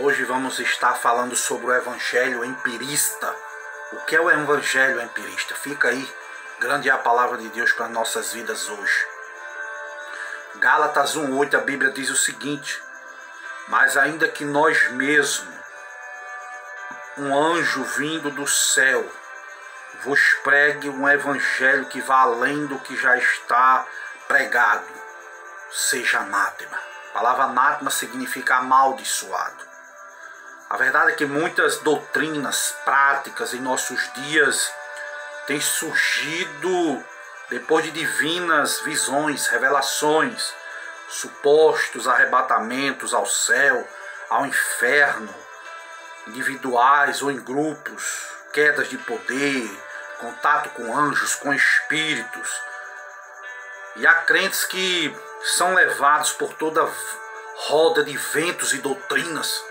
Hoje vamos estar falando sobre o Evangelho empirista. O que é o Evangelho empirista? Fica aí, grande é a palavra de Deus para as nossas vidas hoje. Gálatas 1:8, a Bíblia diz o seguinte: mas ainda que nós mesmos, um anjo vindo do céu, vos pregue um evangelho que vá além do que já está pregado, seja anátema. A palavra anátema significa amaldiçoado. A verdade é que muitas doutrinas, práticas em nossos dias têm surgido depois de divinas visões, revelações, supostos arrebatamentos ao céu, ao inferno, individuais ou em grupos, quedas de poder, contato com anjos, com espíritos. E há crentes que são levados por toda roda de ventos e doutrinas,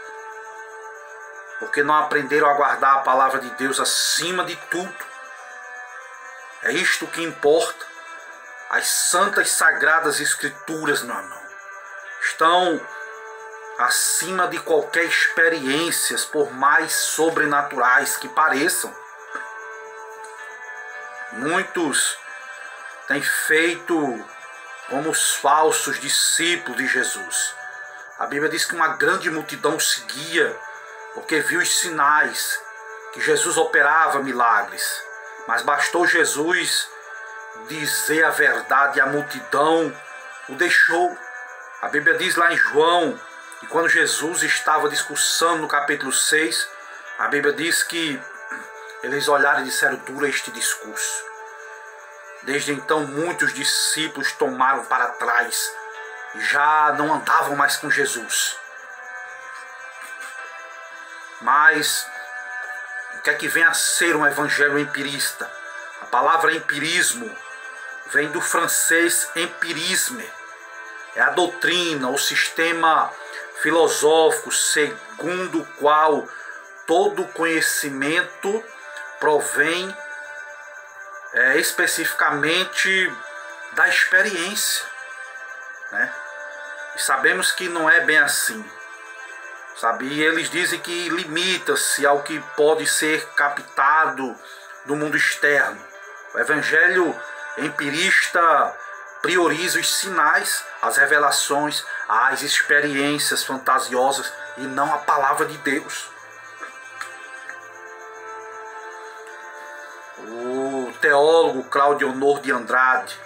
porque não aprenderam a guardar a palavra de Deus acima de tudo. É isto que importa. As santas sagradas escrituras, meu irmão, estão acima de qualquer experiências, por mais sobrenaturais que pareçam. Muitos têm feito como os falsos discípulos de Jesus. A Bíblia diz que uma grande multidão seguia, porque viu os sinais, que Jesus operava milagres. Mas bastou Jesus dizer a verdade e a multidão o deixou. A Bíblia diz lá em João, que quando Jesus estava discursando no capítulo 6, a Bíblia diz que eles olharam e disseram: dura este discurso. Desde então muitos discípulos tomaram para trás e já não andavam mais com Jesus. Mas o que é que vem a ser um evangelho empirista? A palavra empirismo vem do francês empirisme. É a doutrina, o sistema filosófico segundo o qual todo conhecimento provém especificamente da experiência, né? E sabemos que não é bem assim. Sabe? E eles dizem que limita-se ao que pode ser captado do mundo externo. O evangelho empirista prioriza os sinais, as revelações, as experiências fantasiosas e não a palavra de Deus. O teólogo Cláudio Honor de Andrade,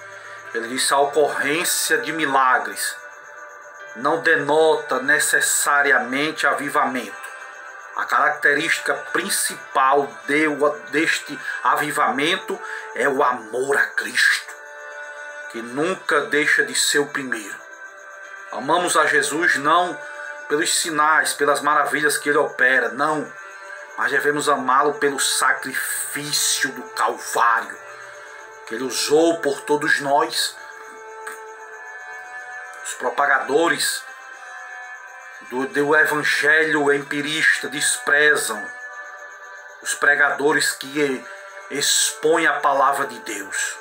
ele diz: a ocorrência de milagres não denota necessariamente avivamento. A característica principal deste avivamento é o amor a Cristo, que nunca deixa de ser o primeiro. Amamos a Jesus não pelos sinais, pelas maravilhas que Ele opera, não. Mas devemos amá-lo pelo sacrifício do Calvário, que Ele usou por todos nós. Os propagadores do evangelho empirista desprezam os pregadores que expõem a palavra de Deus.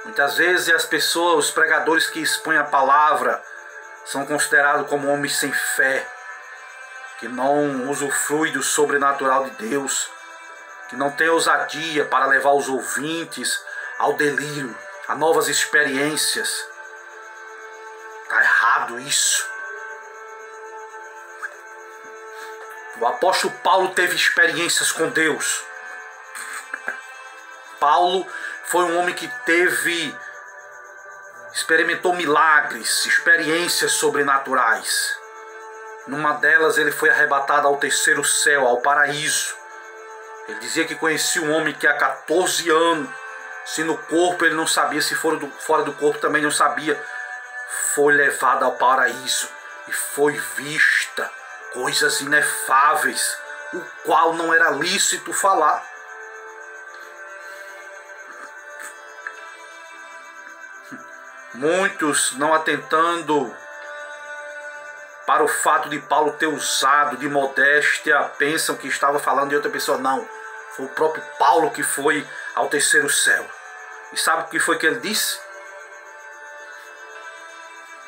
Muitas vezes as pessoas, os pregadores que expõem a palavra, são considerados como homens sem fé, que não usufruem do sobrenatural de Deus, que não têm ousadia para levar os ouvintes ao delírio, a novas experiências. Está errado isso. O apóstolo Paulo teve experiências com Deus. Paulo foi um homem que experimentou milagres, experiências sobrenaturais. Numa delas ele foi arrebatado ao terceiro céu, ao paraíso. Ele dizia que conhecia um homem que há 14 anos, se no corpo ele não sabia, se fora do corpo também não sabia, foi levado ao paraíso e foi vista coisas inefáveis, o qual não era lícito falar. Muitos, não atentando para o fato de Paulo ter usado de modéstia, pensam que estava falando de outra pessoa. Não, foi o próprio Paulo que foi ao terceiro céu. E sabe o que foi que ele disse?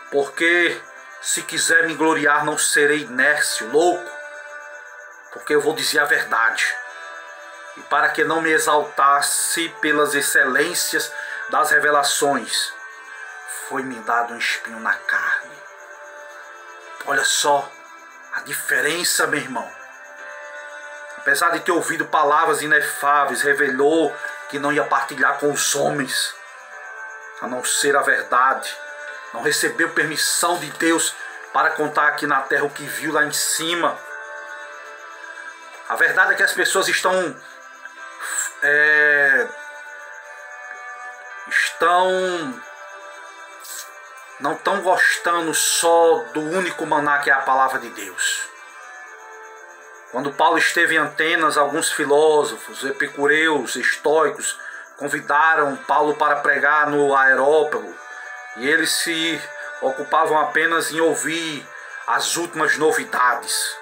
Porque se quiser me gloriar, não serei nércio, louco, porque eu vou dizer a verdade. E para que não me exaltasse pelas excelências das revelações, foi-me dado um espinho na carne. Olha só a diferença, meu irmão. Apesar de ter ouvido palavras inefáveis, revelou que não ia partilhar com os homens, a não ser a verdade. Não recebeu permissão de Deus para contar aqui na terra o que viu lá em cima. A verdade é que as pessoas não estão gostando só do único maná que é a palavra de Deus. Quando Paulo esteve em Atenas, alguns filósofos, epicureus, estoicos, convidaram Paulo para pregar no Areópago, e eles se ocupavam apenas em ouvir as últimas novidades.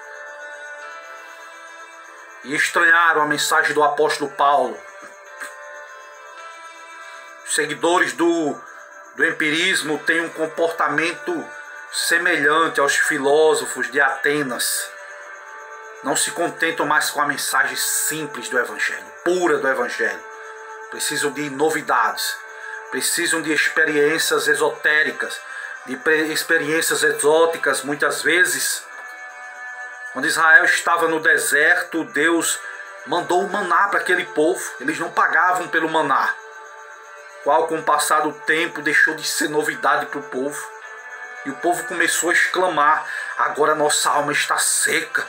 E estranharam a mensagem do apóstolo Paulo. Os seguidores do empirismo têm um comportamento semelhante aos filósofos de Atenas. Não se contentam mais com a mensagem simples do Evangelho, pura do Evangelho. Precisam de novidades, precisam de experiências esotéricas, de experiências exóticas muitas vezes. Quando Israel estava no deserto, Deus mandou o maná para aquele povo. Eles não pagavam pelo maná, qual com o passar do tempo deixou de ser novidade para o povo. E o povo começou a exclamar: agora nossa alma está seca.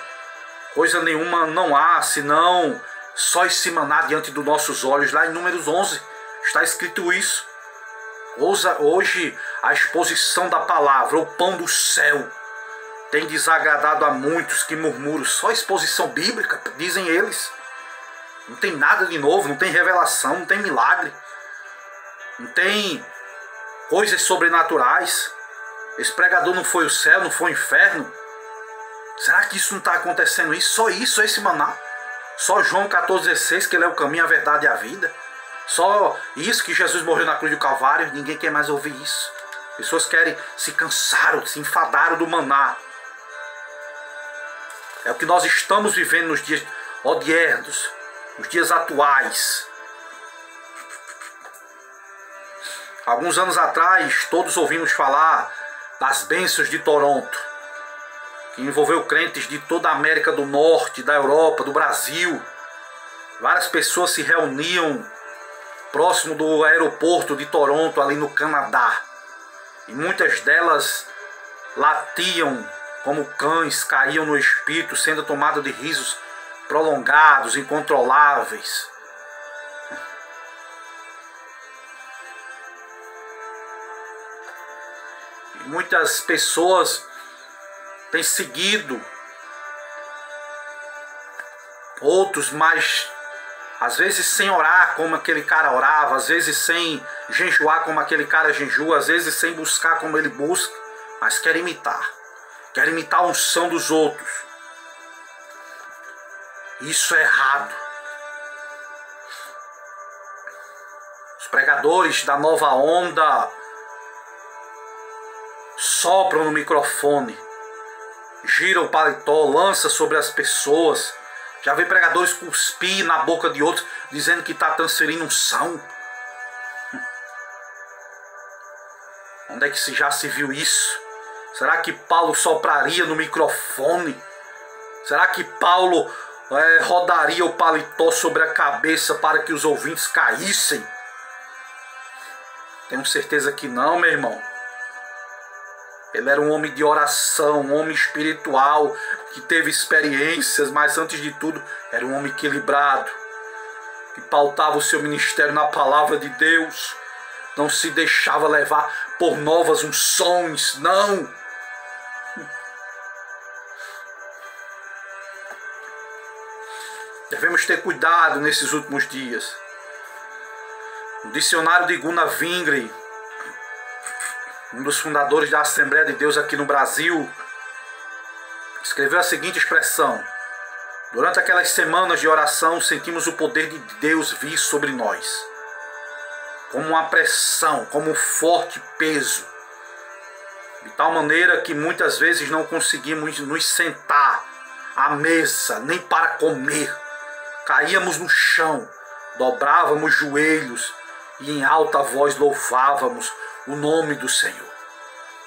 Coisa nenhuma não há, senão só esse maná diante dos nossos olhos. Lá em Números 11 está escrito isso. Hoje a exposição da palavra, o pão do céu, tem desagradado a muitos que murmuram. Só exposição bíblica, dizem eles. Não tem nada de novo, não tem revelação, não tem milagre. Não tem coisas sobrenaturais. Esse pregador não foi o céu, não foi o inferno. Será que isso não está acontecendo? Só isso, esse maná? Só João 14,16, que ele é o caminho, a verdade e a vida? Só isso, que Jesus morreu na cruz do Calvário? Ninguém quer mais ouvir isso. Pessoas se cansaram, se enfadaram do maná. É o que nós estamos vivendo nos dias odiernos, nos dias atuais. Alguns anos atrás, todos ouvimos falar das bênçãos de Toronto, que envolveu crentes de toda a América do Norte, da Europa, do Brasil. Várias pessoas se reuniam próximo do aeroporto de Toronto, ali no Canadá. E muitas delas latiam como cães, caíam no espírito, sendo tomadas de risos prolongados, incontroláveis. E muitas pessoas têm seguido, outros mais, às vezes sem orar como aquele cara orava, às vezes sem jejuar como aquele cara jejua, às vezes sem buscar como ele busca, mas quer imitar a unção dos outros. Isso é errado. Os pregadores da nova onda sopram no microfone, giram o paletó, lança sobre as pessoas. Já vi pregadores cuspir na boca de outros, dizendo que está transferindo unção. Onde é que já se viu isso? Será que Paulo sopraria no microfone? Será que Paulo rodaria o paletó sobre a cabeça para que os ouvintes caíssem? Tenho certeza que não, meu irmão. Ele era um homem de oração, um homem espiritual, que teve experiências, mas antes de tudo, era um homem equilibrado, que pautava o seu ministério na palavra de Deus, não se deixava levar por novas unções, não. Devemos ter cuidado nesses últimos dias. O dicionário de Gunnar Wingren, um dos fundadores da Assembleia de Deus aqui no Brasil, escreveu a seguinte expressão: durante aquelas semanas de oração, sentimos o poder de Deus vir sobre nós, como uma pressão, como um forte peso, de tal maneira que muitas vezes não conseguimos nos sentar à mesa, nem para comer. Caíamos no chão, dobrávamos joelhos e em alta voz louvávamos o nome do Senhor.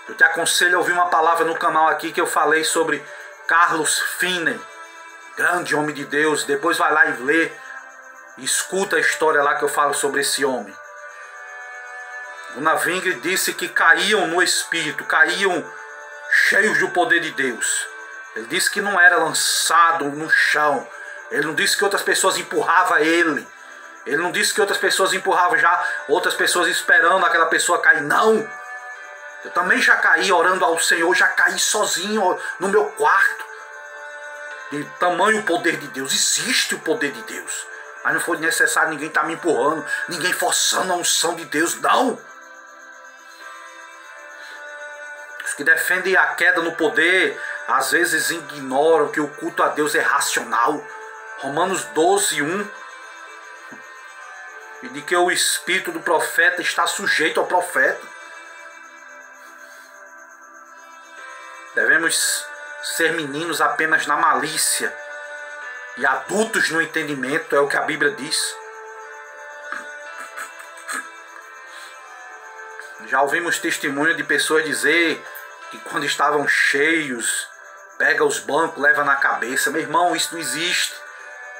Eu te aconselho a ouvir uma palavra no canal aqui que eu falei sobre Carlos Finney, grande homem de Deus. Depois vai lá e lê, e escuta a história lá que eu falo sobre esse homem. O Navingre disse que caíam no Espírito, caíam cheios do poder de Deus. Ele disse que não era lançado no chão. Ele não disse que outras pessoas empurravam ele. Ele não disse que outras pessoas empurravam já outras pessoas esperando aquela pessoa cair. Não! Eu também já caí orando ao Senhor, já caí sozinho no meu quarto. De tamanho poder de Deus. Existe o poder de Deus. Mas não foi necessário ninguém estar me empurrando, ninguém forçando a unção de Deus. Não! Os que defendem a queda no poder, às vezes ignoram que o culto a Deus é racional. Romanos 12, 1. E de que o espírito do profeta está sujeito ao profeta. Devemos ser meninos apenas na malícia e adultos no entendimento, é o que a Bíblia diz. Já ouvimos testemunho de pessoas dizer que quando estavam cheios, pega os bancos, leva na cabeça. Meu irmão, isso não existe.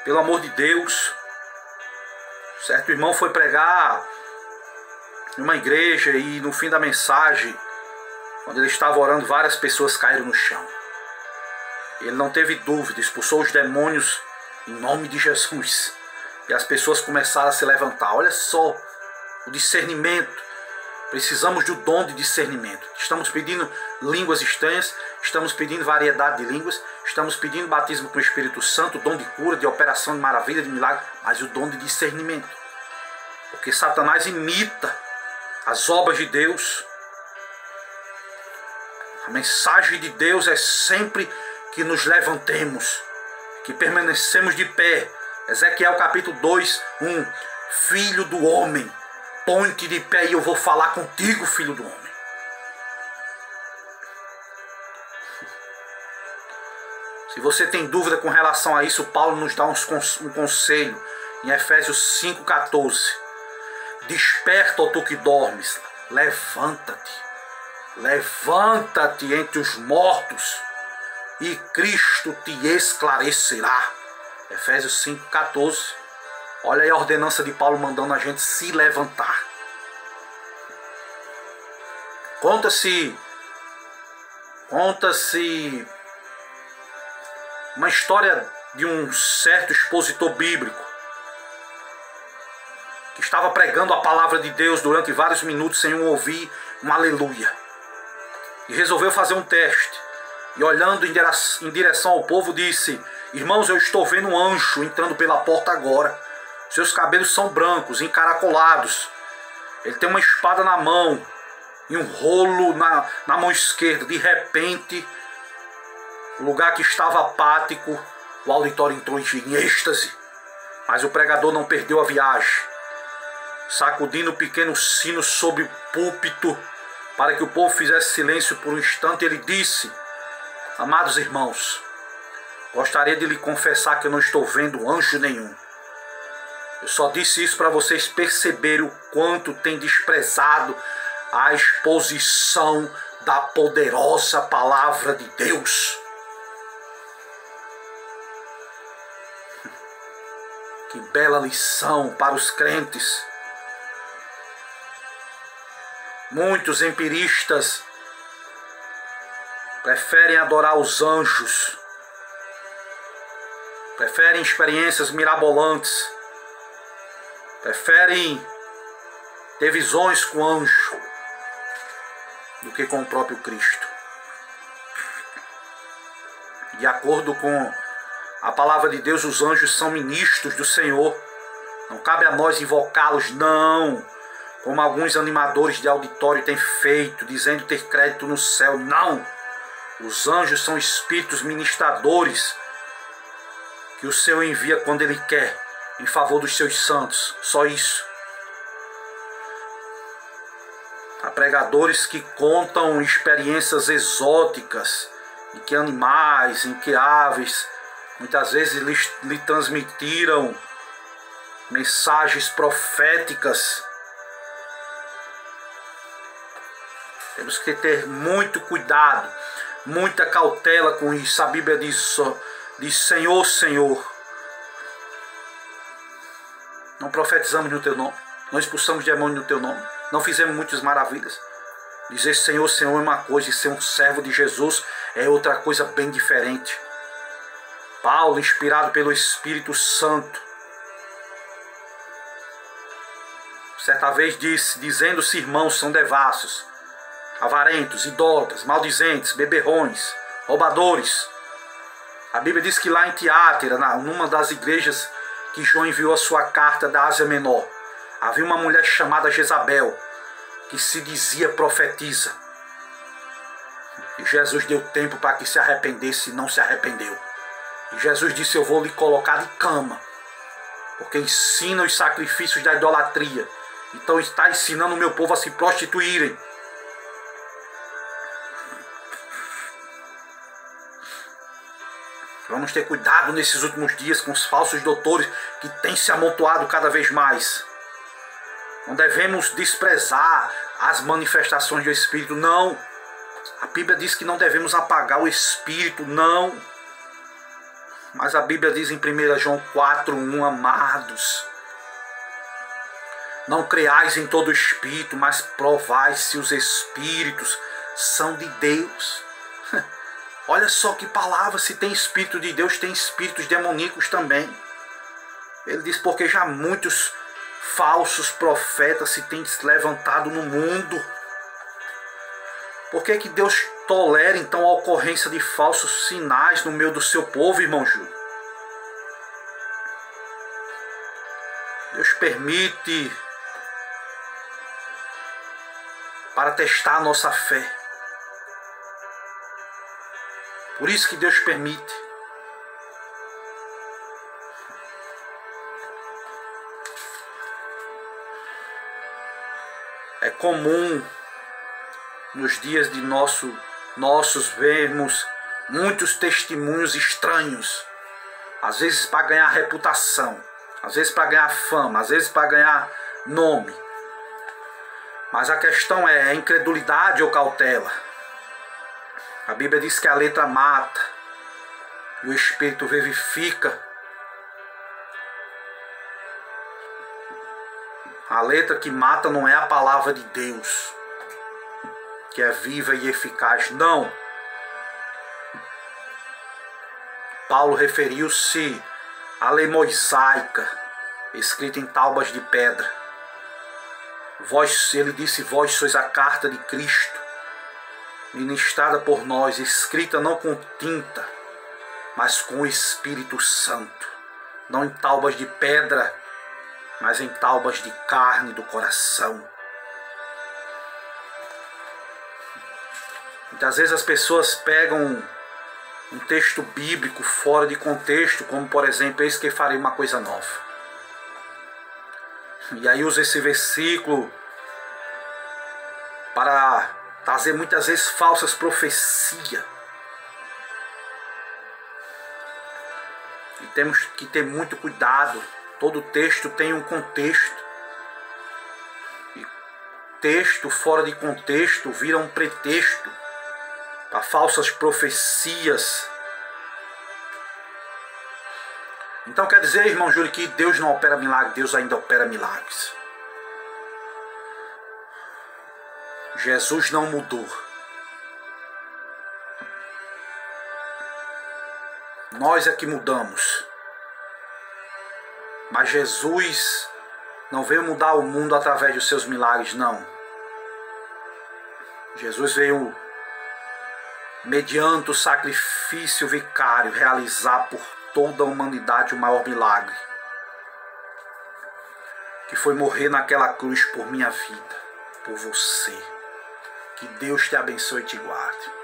Pelo amor de Deus. Certo irmão foi pregar em uma igreja e no fim da mensagem, quando ele estava orando, várias pessoas caíram no chão. Ele não teve dúvida, expulsou os demônios em nome de Jesus. E as pessoas começaram a se levantar. Olha só o discernimento. Precisamos do dom de discernimento. Estamos pedindo línguas estranhas, estamos pedindo variedade de línguas, estamos pedindo batismo com o Espírito Santo, dom de cura, de operação, de maravilha, de milagre, mas o dom de discernimento. Porque Satanás imita as obras de Deus. A mensagem de Deus é sempre que nos levantemos, que permanecemos de pé. Ezequiel capítulo 2, 1. Filho do homem, põe-te de pé e eu vou falar contigo, filho do homem. Se você tem dúvida com relação a isso, Paulo nos dá um conselho em Efésios 5,14. Desperta, ó tu que dormes, levanta-te. Levanta-te entre os mortos e Cristo te esclarecerá. Efésios 5,14. Olha aí a ordenança de Paulo mandando a gente se levantar. Conta-se uma história de um certo expositor bíblico que estava pregando a palavra de Deus durante vários minutos sem ouvir um aleluia. E resolveu fazer um teste. E olhando em direção ao povo disse: irmãos, eu estou vendo um anjo entrando pela porta agora. Seus cabelos são brancos, encaracolados. Ele tem uma espada na mão e um rolo na mão esquerda. De repente, o lugar que estava apático, o auditório entrou em êxtase. Mas o pregador não perdeu a viagem. Sacudindo o pequeno sino sobre o púlpito, para que o povo fizesse silêncio por um instante, ele disse: amados irmãos, gostaria de lhe confessar que eu não estou vendo anjo nenhum. Eu só disse isso para vocês perceberem o quanto tem desprezado a exposição da poderosa palavra de Deus. Que bela lição para os crentes. Muitos empiristas preferem adorar os anjos, preferem experiências mirabolantes, preferem ter visões com anjo do que com o próprio Cristo. De acordo com a palavra de Deus, os anjos são ministros do Senhor. Não cabe a nós invocá-los, não, como alguns animadores de auditório têm feito, dizendo ter crédito no céu. Não! Os anjos são espíritos ministradores que o Senhor envia quando Ele quer, em favor dos seus santos. Só isso. Há pregadores que contam experiências exóticas, em que animais, em que aves Muitas vezes lhe transmitiram mensagens proféticas. Temos que ter muito cuidado, muita cautela com isso. A Bíblia diz Senhor, Senhor. Não profetizamos no teu nome, não expulsamos demônios no teu nome, não fizemos muitas maravilhas. Dizer Senhor, Senhor é uma coisa, e ser um servo de Jesus é outra coisa bem diferente. Paulo, inspirado pelo Espírito Santo, certa vez disse, dizendo-se irmãos são devassos, avarentos, idólatras, maldizentes, beberrões, roubadores. A Bíblia diz que lá em Tiátira, numa das igrejas que João enviou a sua carta da Ásia Menor, havia uma mulher chamada Jezabel, que se dizia profetisa. E Jesus deu tempo para que se arrependesse e não se arrependeu. E Jesus disse, eu vou lhe colocar de cama, porque ensina os sacrifícios da idolatria. Então está ensinando o meu povo a se prostituírem. Vamos ter cuidado nesses últimos dias com os falsos doutores que têm se amontoado cada vez mais. Não devemos desprezar as manifestações do Espírito, não. A Bíblia diz que não devemos apagar o Espírito, não. Mas a Bíblia diz em 1 João 4:1, amados, não creais em todo o Espírito, mas provai se os Espíritos são de Deus. Olha só que palavra, se tem Espírito de Deus, tem espíritos demoníacos também. Ele diz, porque já muitos falsos profetas se têm levantado no mundo. Por que Deus tolera então a ocorrência de falsos sinais no meio do seu povo, irmão Júlio? Deus permite para testar a nossa fé. Por isso que Deus permite. É comum nos dias de nossos vermos muitos testemunhos estranhos. Às vezes para ganhar reputação, às vezes para ganhar fama, às vezes para ganhar nome. Mas a questão é incredulidade ou cautela. A Bíblia diz que a letra mata e o Espírito vivifica. A letra que mata não é a palavra de Deus, que é viva e eficaz, não. Paulo referiu-se à lei mosaica, escrita em tábuas de pedra. Ele disse, vós sois a carta de Cristo, ministrada por nós, escrita não com tinta, mas com o Espírito Santo, não em tábuas de pedra, mas em tábuas de carne do coração. Muitas vezes as pessoas pegam um texto bíblico fora de contexto, como por exemplo, eis que farei uma coisa nova. E aí usa esse versículo para trazer muitas vezes falsas profecias. E temos que ter muito cuidado. Todo texto tem um contexto. E texto fora de contexto vira um pretexto para falsas profecias. Então quer dizer, irmão Júlio, que Deus não opera milagres, Deus ainda opera milagres. Jesus não mudou. Nós é que mudamos. Mas Jesus não veio mudar o mundo através dos seus milagres, não. Jesus veio, mediante o sacrifício vicário, realizar por toda a humanidade o maior milagre, que foi morrer naquela cruz por minha vida, por você. Que Deus te abençoe e te guarde.